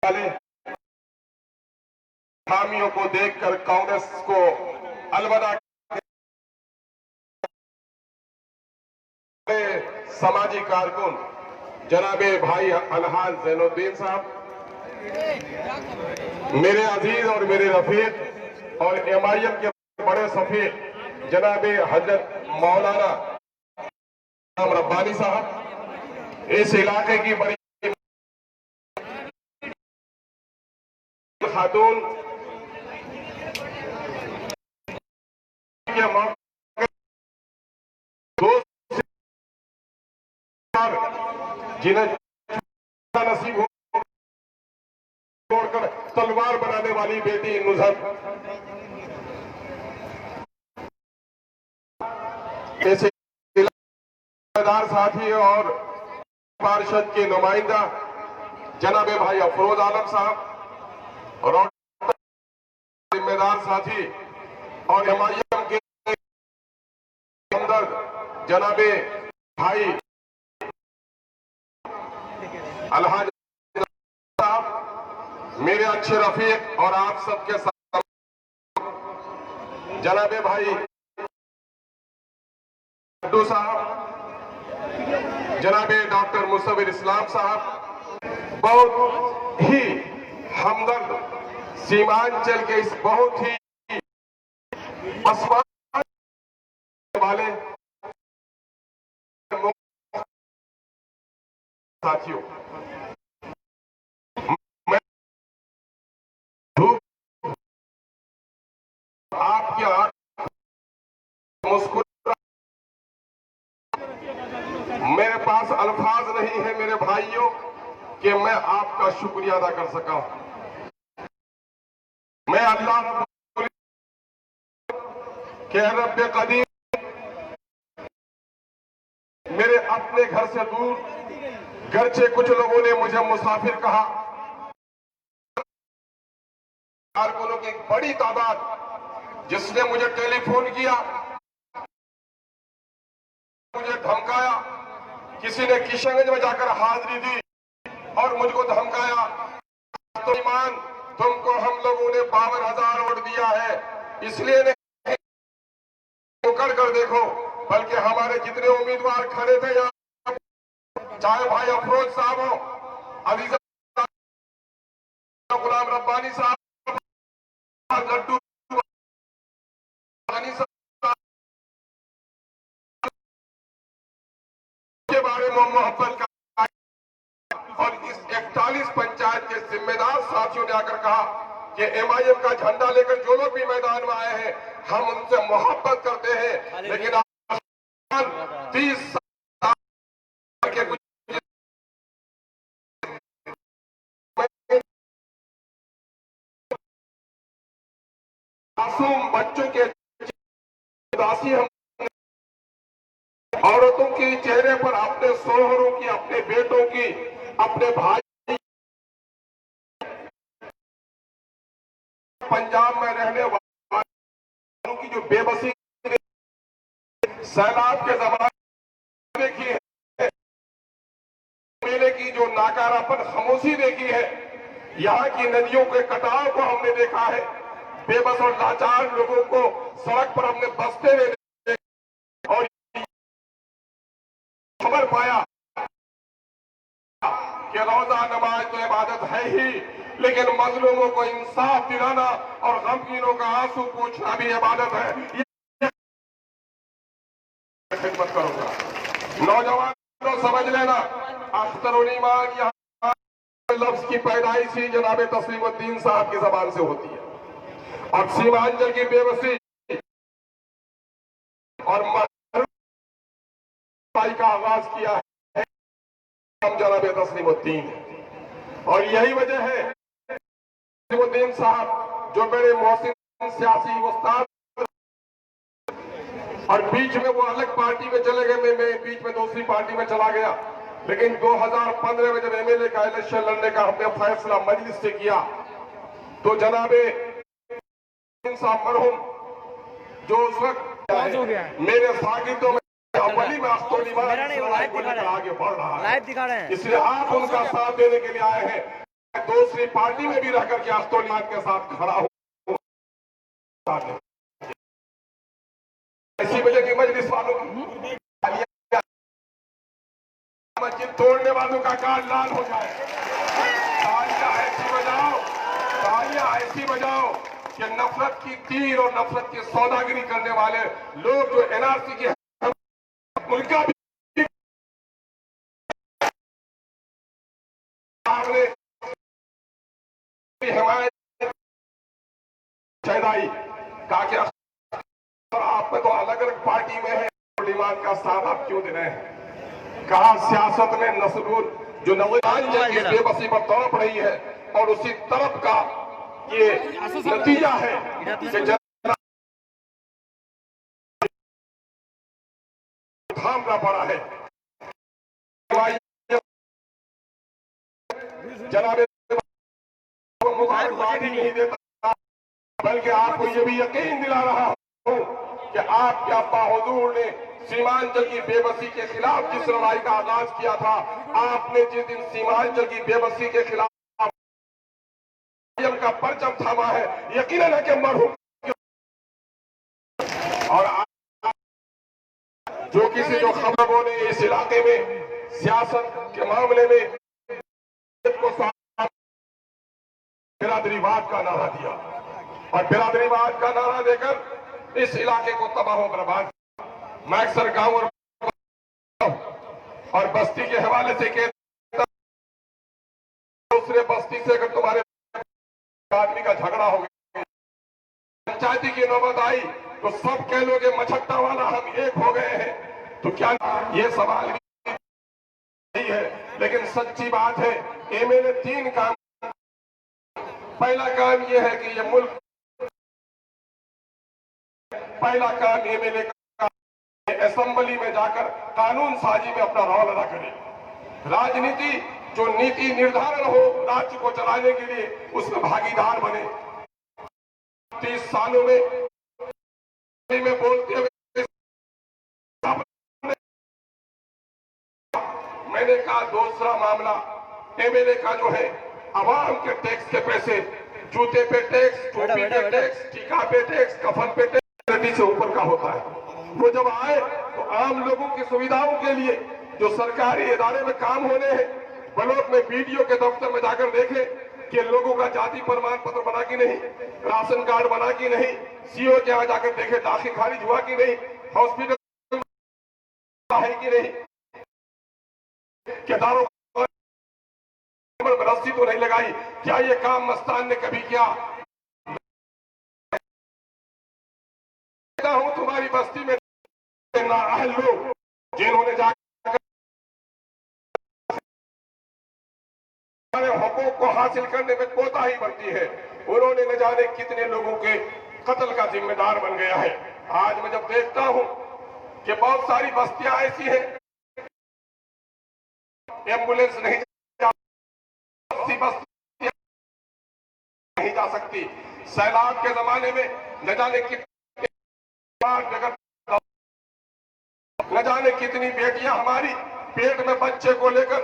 वाले खामियों को देखकर कांग्रेस को अलविदा समाजी कारकुन जनाबे भाई अलहाज जैनुद्दीन साहब, मेरे अजीज और मेरे रफीक और एमआईएम के बड़े सफीर जनाबे हजरत मौलाना रब्बानी साहब, इस इलाके की बड़ी खातून के जिन्हें नसीब हो छोड़कर तलवार बनाने वाली बेटी नुज़हत, ऐसे साथी और पार्षद के नुमाइंदा जनाबे भाई अफरोज आलम साहब और जिम्मेदार साथी और एमआईएम के हमदर्द जनाबे भाई अलहाज साहब, मेरे अच्छे रफीक और आप सबके साथ जनाबे भाई अड्डू साहब, जनाबे डॉक्टर मुस्तफिर इस्लाम साहब, बहुत ही हमदर्द सीमांचल के इस बहुत ही आसमान वाले साथियों, मैं आपकी मुस्कुरा, मेरे पास अल्फाज नहीं है मेरे भाइयों कि मैं आपका शुक्रिया अदा कर सका। मैं अल्लाह के रब्बे कदीर मेरे अपने घर से दूर, गरचे कुछ लोगों ने मुझे मुसाफिर कहा, कारकुनों की एक बड़ी तादाद जिसने मुझे टेलीफोन किया, मुझे धमकाया, किसी ने किशनगंज में जाकर हाजिरी दी और मुझको धमकाया, तो ईमान तुमको हम लोगों ने 52,000 वोट दिया है इसलिए नहीं कर देखो, बल्कि हमारे जितने उम्मीदवार खड़े थे यहाँ, चाहे भाई अफरोज साहब हो, अजीज गुलाम रब्बानी साहब, लड्डू के बारे में मोहब्बत का, और इस 41 पंचायत के जिम्मेदार साथियों ने आकर कहा कि एमआईएम का झंडा लेकर जो लोग भी मैदान में आए हैं हम उनसे मोहब्बत करते हैं, लेकिन 30 साल के कुछ मासूम बच्चों के उदासी हम औरतों के चेहरे पर अपने सोहरों की, अपने बेटों की, अपने भाई, पंजाब में रहने वालों की जो बेबसी सैलाब के जमाने देखी है, मेले की जो नाकारापन खामोशी देखी है, यहाँ की नदियों के कटाव को हमने देखा है, बेबस और लाचार लोगों को सड़क पर हमने बसते हुए और खबर पाया कि रोजा नमाज तो इबादत है ही, लेकिन मजलूमों को इंसाफ दिलाना और गमगीनों का आंसू पोंछना भी इबादत है। खिदमत करूंगा नौजवानों, समझ लेना अख्तरुल ईमान यहाँ लफ्ज की पैदाइश ही जनाबे तस्लीमुद्दीन साहब की जबान से होती है, और सीमांचल की बेबसी और भाई का आगाज किया है हम जनाबे तस्लीमुद्दीन, और यही वजह है तस्लीमुद्दीन साहब जो मेरे मोहसिन सियासी उस्ताद, और बीच में वो अलग पार्टी में चले गए, मैं बीच में दूसरी पार्टी में चला गया, लेकिन 2015 में जब एमएलए का इलेक्शन लड़ने का हमने फैसला मजलिस से किया तो जनाबे साहब मरहूम जो उस वक्त मेरे सागिर्दों में अव्वली में आगे बढ़ रहा है, इसलिए आप उनका साथ देने के लिए आए हैं। दूसरी पार्टी में भी रहकर के आस्तोलियान के साथ खड़ा हूं। इसी वजह की मजलिस वालों की मस्जिद तोड़ने वालों का कान लाल हो जाए। तालियां ऐसी बजाओ, तालियां ऐसी बजाओ कि नफरत की तीर और नफरत की सौदागरी करने वाले लोग जो एनआरसी की उनका भी हिमायत शहदाई कहा कि आप में तो अलग अलग पार्टी में है, ईमान का साथ आप क्यों दे रहे हैं? कहा सियासत में नसरूर जो नौजवान की बेबसी पर तड़प रही है और उसी तरफ का ये नतीजा है कि थामना पड़ा है। जनाब मुबारकबादी नहीं देता, बल्कि आपको ये भी यकीन दिला रहा हूं कि आपके अब्बा हुजूर ने सीमांचल की बेबसी के खिलाफ जिस लड़ाई का आगाज किया था, आपने जिस दिन सीमांचल की बेबसी के खिलाफ का परचम थामा है, यकीनन है कि मरहूम और जो किसी जो खबरों ने इस इलाके में सियासत के मामले में को बिरादरीवाद का नारा दिया और बिरादरीवाद का नारा देकर इस इलाके को तबाह बर्बाद। मैं अक्सर गांव और बस्ती के हवाले से कहता दूसरे बस्ती से अगर तुम्हारे आदमी का झगड़ा हो गया, पंचायती की नौबत आई तो सब कह लोगे मछट्टा वाला हम एक हो गए हैं, तो क्या ये सवाल भी नहीं है। लेकिन सच्ची बात है, एमएलए 3 काम। पहला काम यह है कि ये मुल्क, पहला काम एमएलए का असेंबली में जाकर कानून साजी में अपना रोल अदा करे। राजनीति जो नीति निर्धारण हो राज्य को चलाने के लिए, उसमें भागीदार बने। 30 सालों में बोलते हुए मैंने कहा दूसरा मामला एमएलए का जो है, आवाम के टैक्स के पैसे, जूते पे टैक्स, टोपी पे टैक्स, टीका पे टैक्स, कफन पे टैक्स से ऊपर का होता है। वो जब आए तो आम लोगों की सुविधाओं के लिए जो सरकारी इदारे में काम होने हैं, ब्लॉक में बीडीओ के दफ्तर में जाकर देखें कि लोगों का जाति प्रमाण पत्र बना कि नहीं, राशन कार्ड बना कि नहीं, सीओ के यहाँ जाकर देखें दाखिल खारिज हुआ कि नहीं, हॉस्पिटल है कि नहीं, दारों रस्सी तो नहीं लगाई। क्या ये काम मस्तान ने कभी किया? हूं तुम्हारी बस्ती में नाअहल लोग जिन्होंने जाकर हुकूक को हासिल करने में कोताही बरती है, उन्होंने न जाने कितने लोगों के कत्ल का जिम्मेदार बन गया है। आज मैं जब देखता हूं कि बहुत सारी बस्तियां ऐसी हैं, एम्बुलेंस नहीं नहीं जा सकती। सैलाब के जमाने में न जाने कितनी बेटियां हमारी पेट में बच्चे को लेकर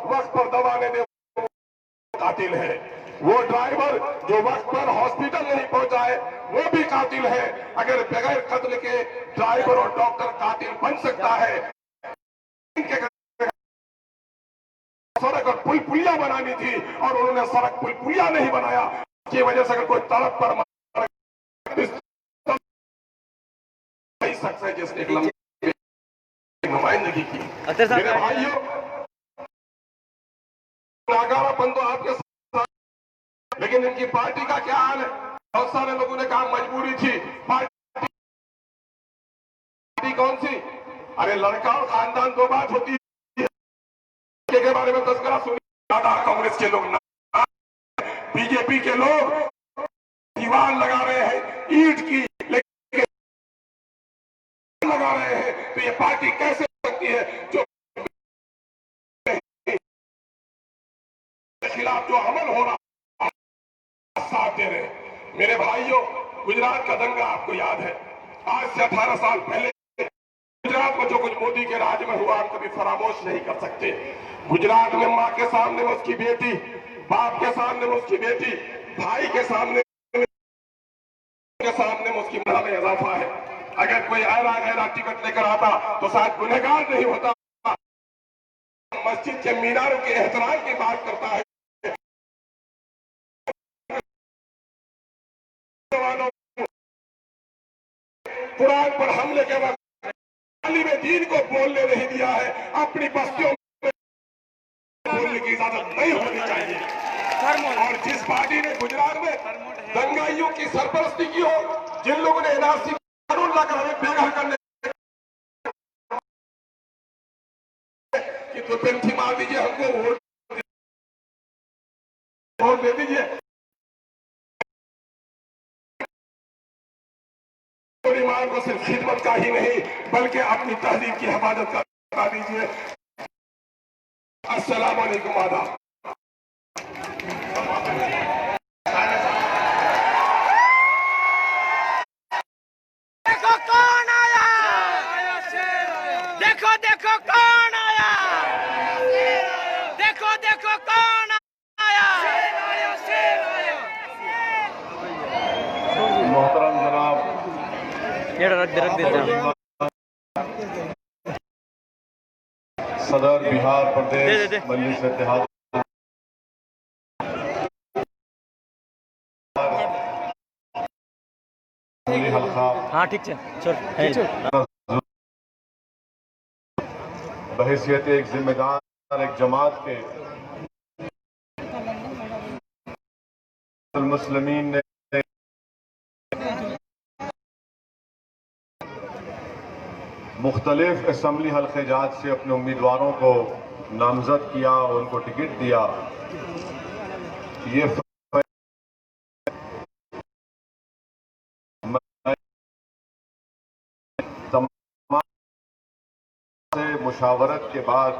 वक्त पर दवा लेने कातिल है। वो ड्राइवर जो वक्त पर हॉस्पिटल नहीं पहुंचाए वो भी कातिल है। अगर बगैर कत्ल के ड्राइवर और डॉक्टर कातिल बन सकता है, सड़क और पुल पुलिया बनानी थी और उन्होंने सड़क पुल पुलिया नहीं बनाया, की वजह से अगर कोई तड़प पर शख्स है जिसने एक लंबी नुमाइंदगी की। मेरे भाइयों, नागारापन तो आपके साथ, लेकिन इनकी पार्टी का क्या हाल है? बहुत सारे लोगों ने कहा मजबूरी थी। पार्टी कौन सी? अरे लड़का और खानदान दो बात होती है के बारे में तस्करा सुनी। कांग्रेस के लोग, बीजेपी के लोग दीवार लगा रहे हैं ईंट की, लेकिन लगा रहे हैं तो ये पार्टी कैसे हो सकती है जो खिलाफ जो अमल हो रहा साथ दे रहे हैं। मेरे भाइयों, गुजरात का दंगा आपको याद है, आज से 18 साल पहले गुजरात में जो कुछ मोदी के राज में हुआ हम कभी फरामोश नहीं कर सकते। गुजरात में माँ के सामने में उसकी बेटी, बाप के सामने में उसकी बेटी, भाई के सामने में उसकी मना में इजाफा है। अगर कोई ऐरा गैरा टिकट लेकर आता तो शायद गुनहगार नहीं होता। मस्जिद के मीनारों के एहतराम की बात करता है। कुरान पर हमले के वक्त तालिब दीन को बोलने नहीं दिया है। अपनी बस्तियों में बोलने की इजाजत नहीं होनी चाहिए। और जिस पार्टी ने गुजरात में दंगाइयों की सरपरस्ती की हो, जिन लोगों ने एनआरसी कानून लाकर हमें बेघर करने कि तो पेंथी मार दीजिए, हमको वोट दे दीजिए, ईमान को सिर्फ खिदमत का ही नहीं बल्कि अपनी तहजीब की हिफाजत का बता दीजिए। अस्सलाम वालेकुम आदाब। देखो कौन आया, देखो देखो कौन आया, देखो देखो कौन आया। मोहतरम जनाब सदर बिहार प्रदेश मजलिस इत्तेहाद हल्का, हाँ ठीक है, बहैसियत एक जिम्मेदार एक जमात के मुस्लिमीन ने मुख्तलिफ असम्बली हल्के जात से अपने उम्मीदवारों को नामजद किया, उनको टिकट दिया। ये तमाम से मुशावरत के बाद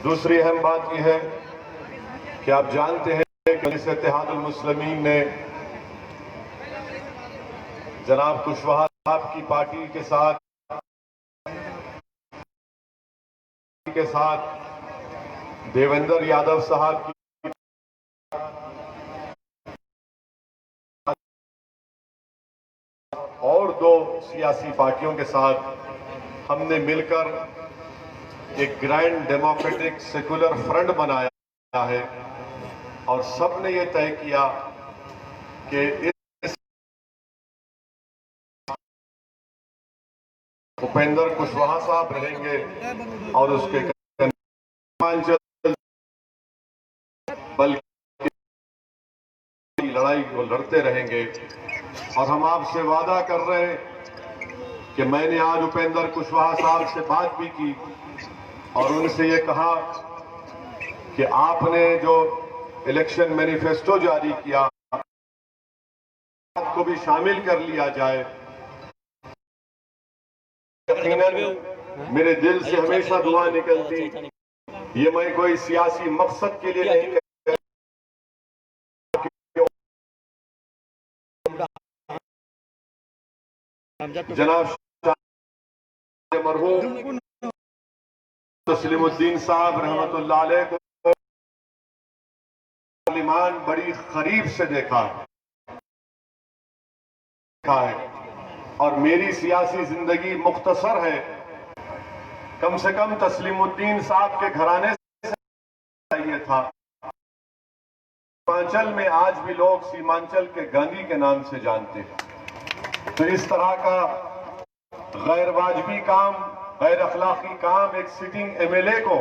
दूसरी अहम बात यह है कि आप जानते हैं कि मजलिस इत्तेहादुल मुस्लिमीन ने जनाब कुशवाहा साहब की पार्टी के साथ देवेंद्र यादव साहब की और दो सियासी पार्टियों के साथ हमने मिलकर एक ग्रैंड डेमोक्रेटिक सेकुलर फ्रंट बनाया है और सबने ये तय किया कि उपेंद्र कुशवाहा साहब रहेंगे और उसके बल्कि लड़ाई को लड़ते रहेंगे। और हम आपसे वादा कर रहे हैं कि मैंने आज उपेंद्र कुशवाहा साहब से बात भी की और उनसे ये कहा कि आपने जो इलेक्शन मैनिफेस्टो जारी किया को भी शामिल कर लिया जाए। मेरे दिल से हमेशा दुआ निकलती, ये मैं कोई सियासी मकसद के लिए नहीं कहता। जनाब मरहूम तस्लीमुद्दीन साहब रहमतुल्लाह अलैह को पार्लिमान बड़ी करीब से देखा है और मेरी सियासी जिंदगी मुख्तसर है। कम से कम तस्लीमुद्दीन साहब के घराने से चाहिए था। सीमांचल में आज भी लोग सीमांचल के गांधी के नाम से जानते हैं। तो इस तरह का गैर वाजबी काम, गैर अखलाकी काम एक सिटिंग एमएलए को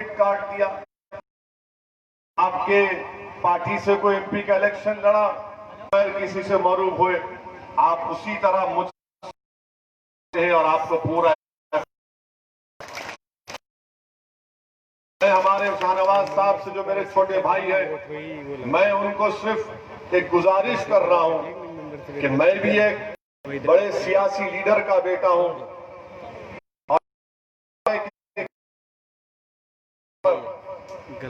काट दिया। आपके पार्टी से कोई एमपी का इलेक्शन लड़ा, किसी से मरूब हुए, आप उसी तरह मुझसे और आपको पूरा हमारे शाहनवाज साहब से जो मेरे छोटे भाई है, मैं उनको सिर्फ एक गुजारिश कर रहा हूं कि मैं भी एक बड़े सियासी लीडर का बेटा हूं और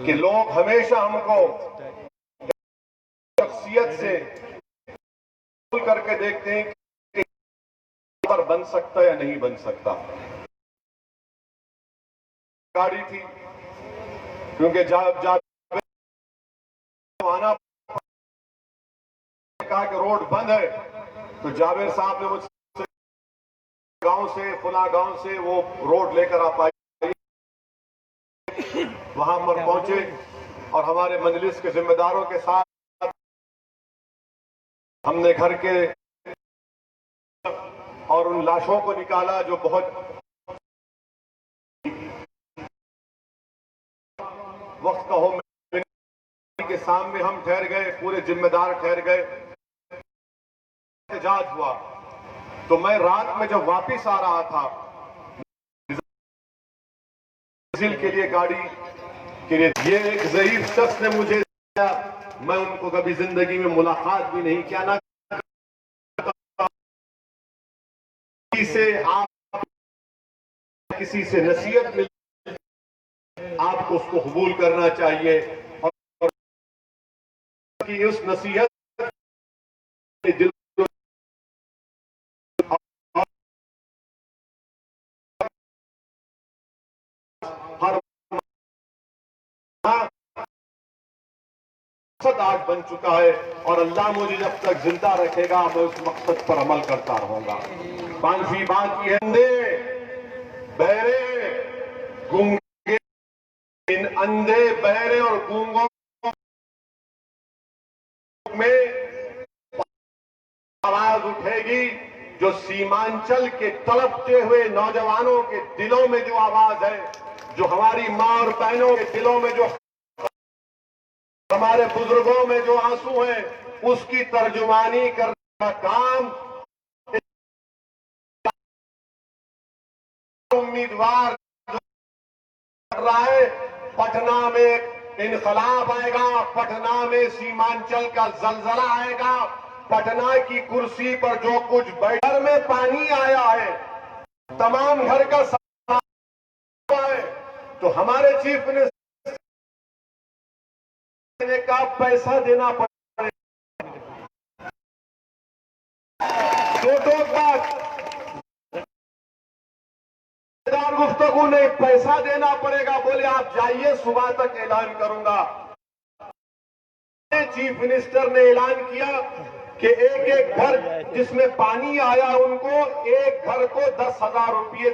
कि लोग हमेशा हमको शख्सियत से तौल करके देखते हैं कि पर बन सकता है या नहीं बन सकता। गाड़ी थी, क्योंकि जब आना कहा कि रोड बंद है, तो जावेद साहब ने मुझसे गांव से, फुला गांव से वो रोड लेकर आप आइए। वहां पर पहुंचे और हमारे मजलिस के जिम्मेदारों के साथ हमने घर के और उन लाशों को निकाला जो बहुत वक्त का हो के सामने हम ठहर गए, पूरे जिम्मेदार ठहर गए, एहतजाज हुआ। तो मैं रात में जब वापिस आ रहा था के लिए, गाड़ी के लिए, ये एक ज़ईफ शख्स ने मुझे, मैं उनको कभी जिंदगी में मुलाकात भी नहीं किया, ना किसी से आप किसी से नसीहत मिल, आपको उसको कबूल करना चाहिए और कि उस नसीहत दिल हर मकसद आज बन चुका है और अल्लाह मुझे जब तक जिंदा रखेगा मैं उस मकसद पर अमल करता रहूंगा। पांचवी बात यह है, बहरे गूंगे, इन अंधे, बहरे और गूंगों में आवाज उठेगी जो सीमांचल के तड़पते हुए नौजवानों के दिलों में जो आवाज है, जो हमारी मां और बहनों के दिलों में, जो हमारे बुजुर्गों में जो आंसू हैं, उसकी तर्जुमानी करने का काम उम्मीदवार कर रहा है। पटना में इनकलाब आएगा, पटना में सीमांचल का जलजला आएगा, पटना की कुर्सी पर जो कुछ घर में पानी आया है, तमाम घर का सामान है, तो हमारे चीफ मिनिस्टर का पैसा देना पड़ेगा। छोटों का गुफ्तगू नहीं, पैसा देना पड़ेगा। बोले आप जाइए, सुबह तक ऐलान करूंगा। चीफ मिनिस्टर ने ऐलान किया कि एक एक घर जिसमें पानी आया उनको एक घर को 10,000 रुपये